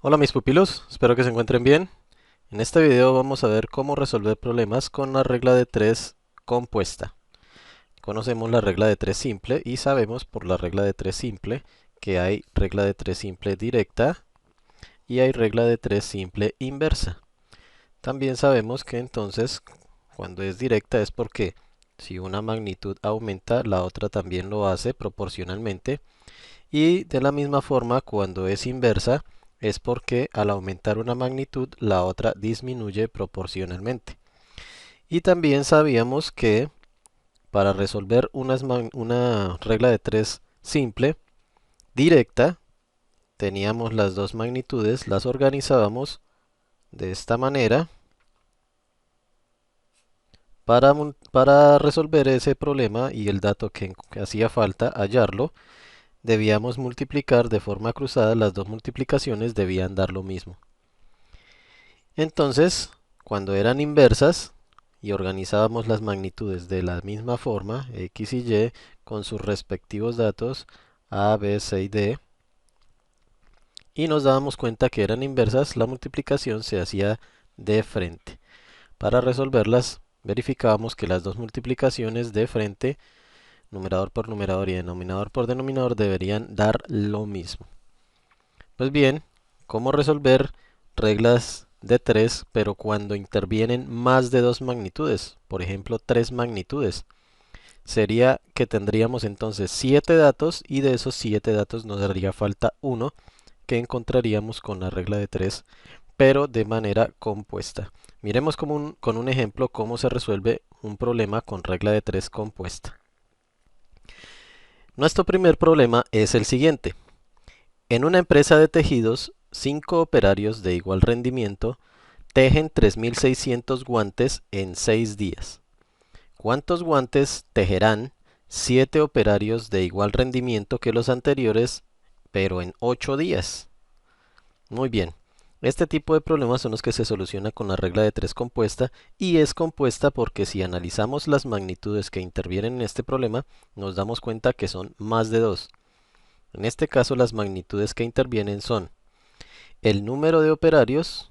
Hola mis pupilos, espero que se encuentren bien. En este video vamos a ver cómo resolver problemas con la regla de 3 compuesta. Conocemos la regla de 3 simple y sabemos por la regla de 3 simple que hay regla de 3 simple directa y hay regla de 3 simple inversa. También sabemos que entonces cuando es directa es porque si una magnitud aumenta, la otra también lo hace proporcionalmente. Y de la misma forma, cuando es inversa, es porque al aumentar una magnitud, la otra disminuye proporcionalmente. Y también sabíamos que para resolver una regla de 3 simple, directa, teníamos las dos magnitudes, las organizábamos de esta manera. Para resolver ese problema y el dato que hacía falta hallarlo, debíamos multiplicar de forma cruzada, las dos multiplicaciones debían dar lo mismo. Entonces, cuando eran inversas y organizábamos las magnitudes de la misma forma, x y y, con sus respectivos datos a, b, c y d, y nos dábamos cuenta que eran inversas, la multiplicación se hacía de frente. Para resolverlas, verificábamos que las dos multiplicaciones de frente, numerador por numerador y denominador por denominador, deberían dar lo mismo. Pues bien, ¿cómo resolver reglas de 3 pero cuando intervienen más de dos magnitudes? Por ejemplo, tres magnitudes. Sería que tendríamos entonces 7 datos y de esos 7 datos nos daría falta uno que encontraríamos con la regla de 3 pero de manera compuesta. Miremos con un ejemplo cómo se resuelve un problema con regla de 3 compuesta. Nuestro primer problema es el siguiente. En una empresa de tejidos, 5 operarios de igual rendimiento tejen 3.600 guantes en 6 días. ¿Cuántos guantes tejerán 7 operarios de igual rendimiento que los anteriores, pero en 8 días? Muy bien. Este tipo de problemas son los que se soluciona con la regla de 3 compuesta y es compuesta porque si analizamos las magnitudes que intervienen en este problema, nos damos cuenta que son más de 2. En este caso, las magnitudes que intervienen son el número de operarios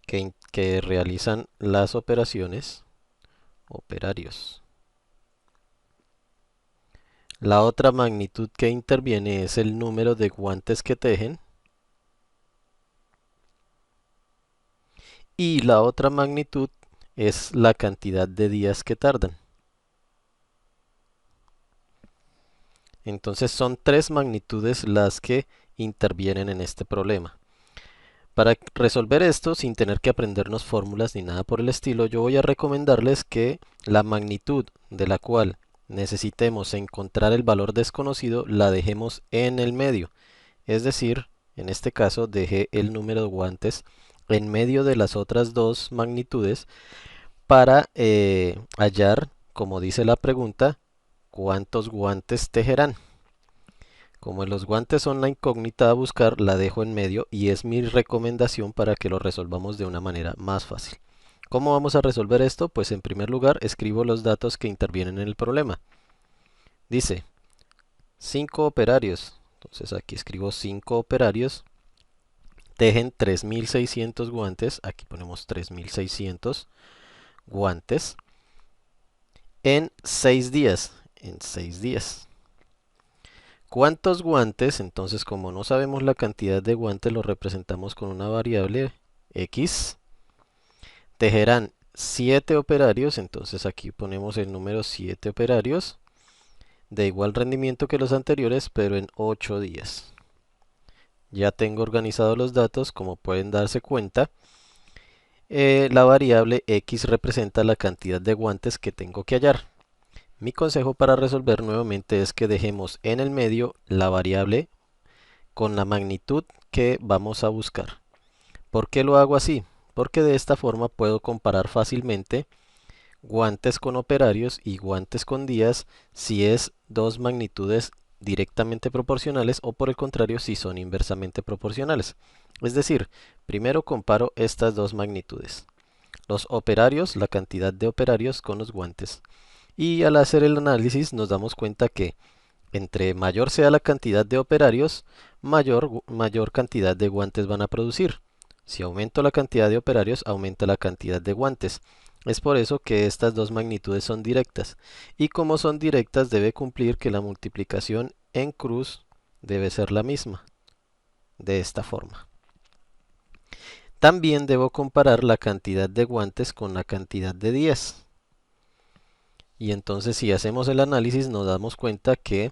que realizan las operaciones, operarios. La otra magnitud que interviene es el número de guantes que tejen. Y la otra magnitud es la cantidad de días que tardan. Entonces son tres magnitudes las que intervienen en este problema. Para resolver esto sin tener que aprendernos fórmulas ni nada por el estilo, yo voy a recomendarles que la magnitud de la cual necesitemos encontrar el valor desconocido la dejemos en el medio. Es decir, en este caso dejé el número de guantes en medio de las otras dos magnitudes para hallar, como dice la pregunta, cuántos guantes tejerán. Como los guantes son la incógnita a buscar, la dejo en medio y es mi recomendación para que lo resolvamos de una manera más fácil. ¿Cómo vamos a resolver esto? Pues en primer lugar escribo los datos que intervienen en el problema. Dice 5 operarios. Entonces aquí escribo 5 operarios. Tejen 3.600 guantes. Aquí ponemos 3.600 guantes. En 6 días. En 6 días. ¿Cuántos guantes? Entonces, como no sabemos la cantidad de guantes, lo representamos con una variable x. Tejerán 7 operarios, entonces aquí ponemos el número 7 operarios de igual rendimiento que los anteriores, pero en 8 días. Ya tengo organizados los datos, como pueden darse cuenta. La variable x representa la cantidad de guantes que tengo que hallar. Mi consejo para resolver nuevamente es que dejemos en el medio la variable con la magnitud que vamos a buscar. ¿Por qué lo hago así? Porque de esta forma puedo comparar fácilmente guantes con operarios y guantes con días si es dos magnitudes directamente proporcionales o por el contrario si son inversamente proporcionales. Es decir, primero comparo estas dos magnitudes. Los operarios, la cantidad de operarios con los guantes. Y al hacer el análisis nos damos cuenta que entre mayor sea la cantidad de operarios, mayor cantidad de guantes van a producir. Si aumento la cantidad de operarios, aumenta la cantidad de guantes. Es por eso que estas dos magnitudes son directas. Y como son directas, debe cumplir que la multiplicación en cruz debe ser la misma, de esta forma. También debo comparar la cantidad de guantes con la cantidad de días. Y entonces si hacemos el análisis nos damos cuenta que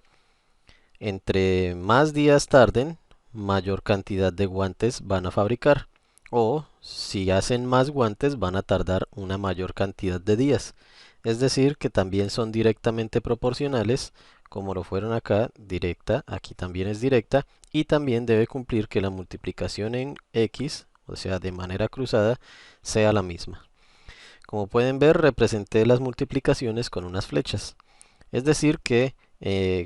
entre más días tarden, mayor cantidad de guantes van a fabricar. O si hacen más guantes, van a tardar una mayor cantidad de días. Es decir, que también son directamente proporcionales, como lo fueron acá, directa, aquí también es directa, y también debe cumplir que la multiplicación en x, o sea, de manera cruzada, sea la misma. Como pueden ver, representé las multiplicaciones con unas flechas. Es decir que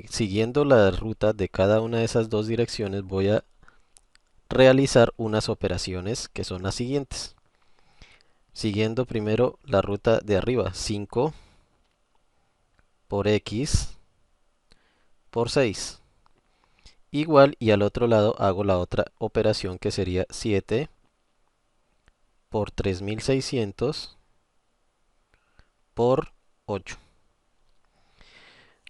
siguiendo la ruta de cada una de esas dos direcciones voy a realizar unas operaciones que son las siguientes. Siguiendo primero la ruta de arriba, 5 por x por 6. Igual, y al otro lado hago la otra operación que sería 7 por 3600 por 8.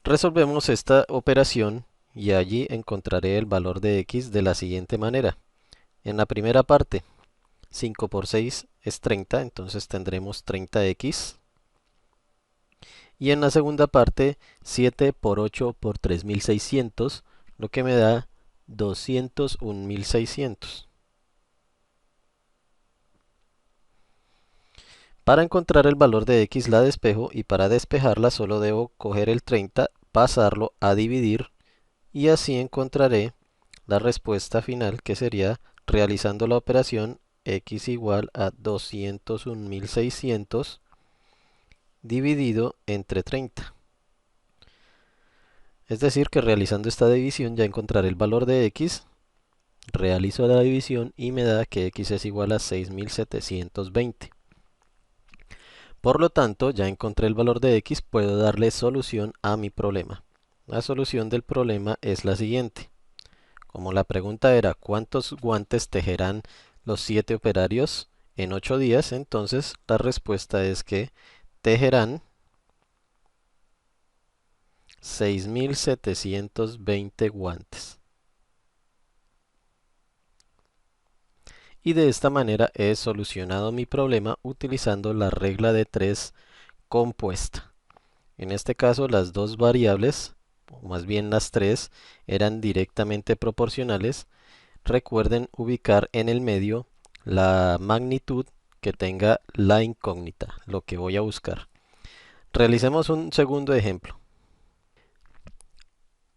Resolvemos esta operación y allí encontraré el valor de x de la siguiente manera. En la primera parte, 5 por 6 es 30, entonces tendremos 30x. Y en la segunda parte, 7 por 8 por 3600, lo que me da 201.600. Para encontrar el valor de x la despejo y para despejarla solo debo coger el 30, pasarlo a dividir y así encontraré la respuesta final que sería realizando la operación x igual a 201.600 dividido entre 30. Es decir que realizando esta división ya encontraré el valor de x, realizo la división y me da que x es igual a 6.720. Por lo tanto, ya encontré el valor de x, puedo darle solución a mi problema. La solución del problema es la siguiente. Como la pregunta era ¿cuántos guantes tejerán los 7 operarios en 8 días? Entonces la respuesta es que tejerán 6.720 guantes. Y de esta manera he solucionado mi problema utilizando la regla de 3 compuesta. En este caso las dos variables, o más bien las tres, eran directamente proporcionales. Recuerden ubicar en el medio la magnitud que tenga la incógnita, lo que voy a buscar. Realicemos un segundo ejemplo.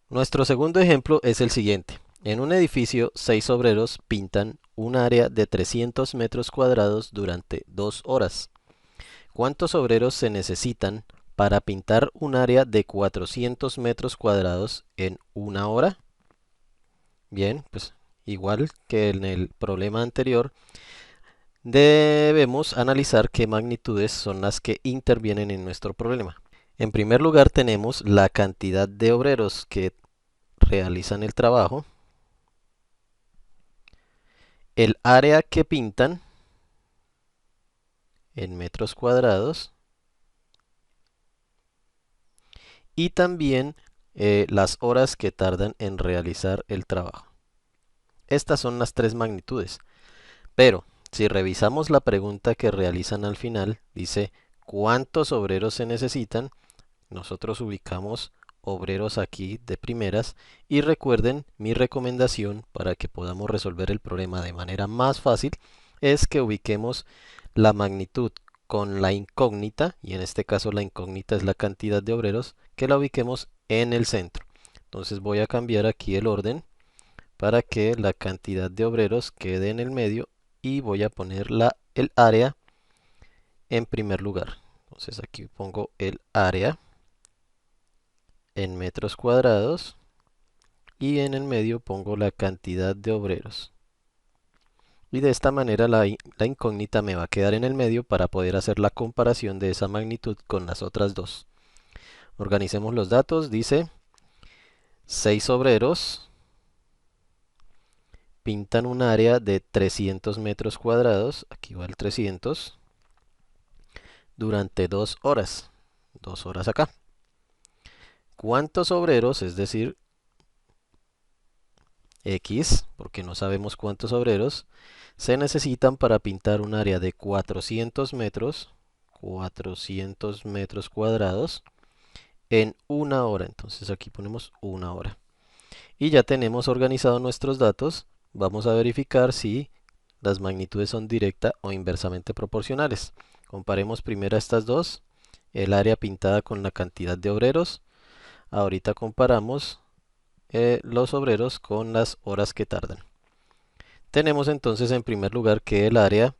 Nuestro segundo ejemplo es el siguiente. En un edificio, 6 obreros pintan un área de 300 metros cuadrados durante 2 horas. ¿Cuántos obreros se necesitan para pintar un área de 400 metros cuadrados en una hora? Bien, pues igual que en el problema anterior, debemos analizar qué magnitudes son las que intervienen en nuestro problema. En primer lugar tenemos la cantidad de obreros que realizan el trabajo, el área que pintan en metros cuadrados y también las horas que tardan en realizar el trabajo. Estas son las tres magnitudes. Pero si revisamos la pregunta que realizan al final, dice ¿cuántos obreros se necesitan? Nosotros ubicamos obreros aquí de primeras y recuerden mi recomendación para que podamos resolver el problema de manera más fácil es que ubiquemos la magnitud con la incógnita, y en este caso la incógnita es la cantidad de obreros, que la ubiquemos en el centro. Entonces voy a cambiar aquí el orden para que la cantidad de obreros quede en el medio y voy a poner el área en primer lugar. Entonces aquí pongo el área en metros cuadrados y en el medio pongo la cantidad de obreros. Y de esta manera la incógnita me va a quedar en el medio para poder hacer la comparación de esa magnitud con las otras dos. Organicemos los datos, dice 6 obreros pintan un área de 300 metros cuadrados, aquí va el 300, durante 2 horas. 2 horas acá. ¿Cuántos obreros, es decir, X, porque no sabemos cuántos obreros, se necesitan para pintar un área de 400 metros cuadrados en una hora? Entonces aquí ponemos una hora. Y ya tenemos organizados nuestros datos. Vamos a verificar si las magnitudes son directa o inversamente proporcionales. Comparemos primero estas dos, el área pintada con la cantidad de obreros. Ahorita comparamos los obreros con las horas que tardan. Tenemos entonces en primer lugar que el área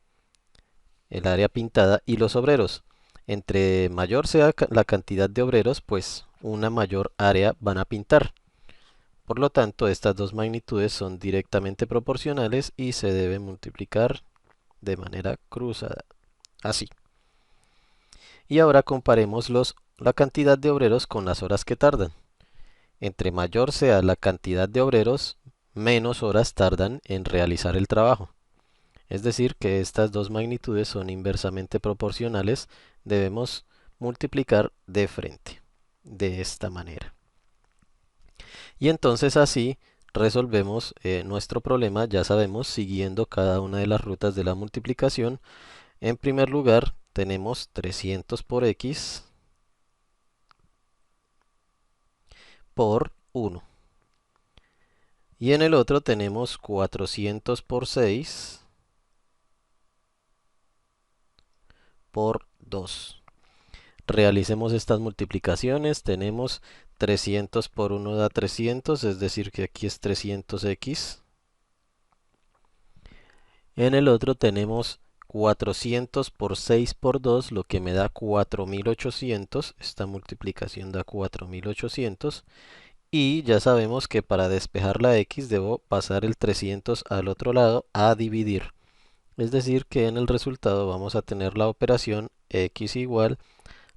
pintada y los obreros. Entre mayor sea la cantidad de obreros, pues una mayor área van a pintar. Por lo tanto, estas dos magnitudes son directamente proporcionales y se deben multiplicar de manera cruzada, así. Y ahora comparemos la cantidad de obreros con las horas que tardan. Entre mayor sea la cantidad de obreros, menos horas tardan en realizar el trabajo. Es decir, que estas dos magnitudes son inversamente proporcionales. Debemos multiplicar de frente, de esta manera. Y entonces así resolvemos nuestro problema, ya sabemos, siguiendo cada una de las rutas de la multiplicación. En primer lugar, tenemos 300 por x por 1. Y en el otro tenemos 400 por 6 por 2. Realicemos estas multiplicaciones. Tenemos 300 por 1 da 300, es decir que aquí es 300x. En el otro tenemos 400 por 6 por 2, lo que me da 4800. Esta multiplicación da 4800. Y ya sabemos que para despejar la x debo pasar el 300 al otro lado a dividir. Es decir que en el resultado vamos a tener la operación x igual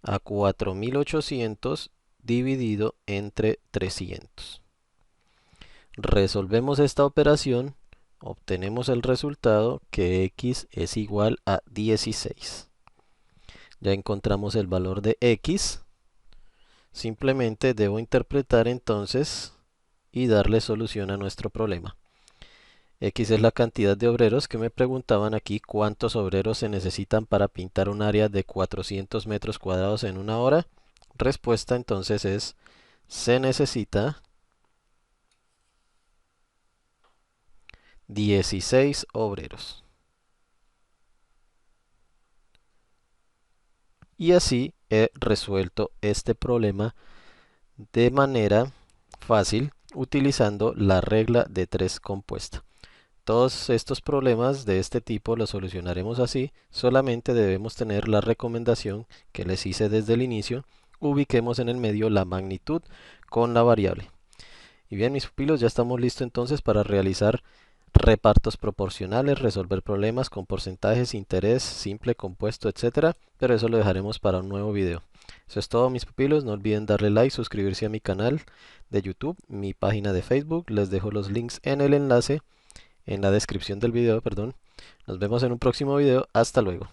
a 4800 dividido entre 300. Resolvemos esta operación, obtenemos el resultado que x es igual a 16. Ya encontramos el valor de x. Simplemente debo interpretar entonces y darle solución a nuestro problema. X es la cantidad de obreros que me preguntaban aquí cuántos obreros se necesitan para pintar un área de 400 metros cuadrados en una hora. Respuesta entonces es, se necesita 16 obreros. Y así he resuelto este problema de manera fácil utilizando la regla de 3 compuesta. Todos estos problemas de este tipo los solucionaremos así, solamente debemos tener la recomendación que les hice desde el inicio, ubiquemos en el medio la magnitud con la variable. Y bien, mis pupilos, ya estamos listos entonces para realizar repartos proporcionales, resolver problemas con porcentajes, interés, simple, compuesto, etcétera, pero eso lo dejaremos para un nuevo video. Eso es todo, mis pupilos, no olviden darle like, suscribirse a mi canal de YouTube, mi página de Facebook, les dejo los links en el enlace en la descripción del video, perdón. Nos vemos en un próximo video. Hasta luego.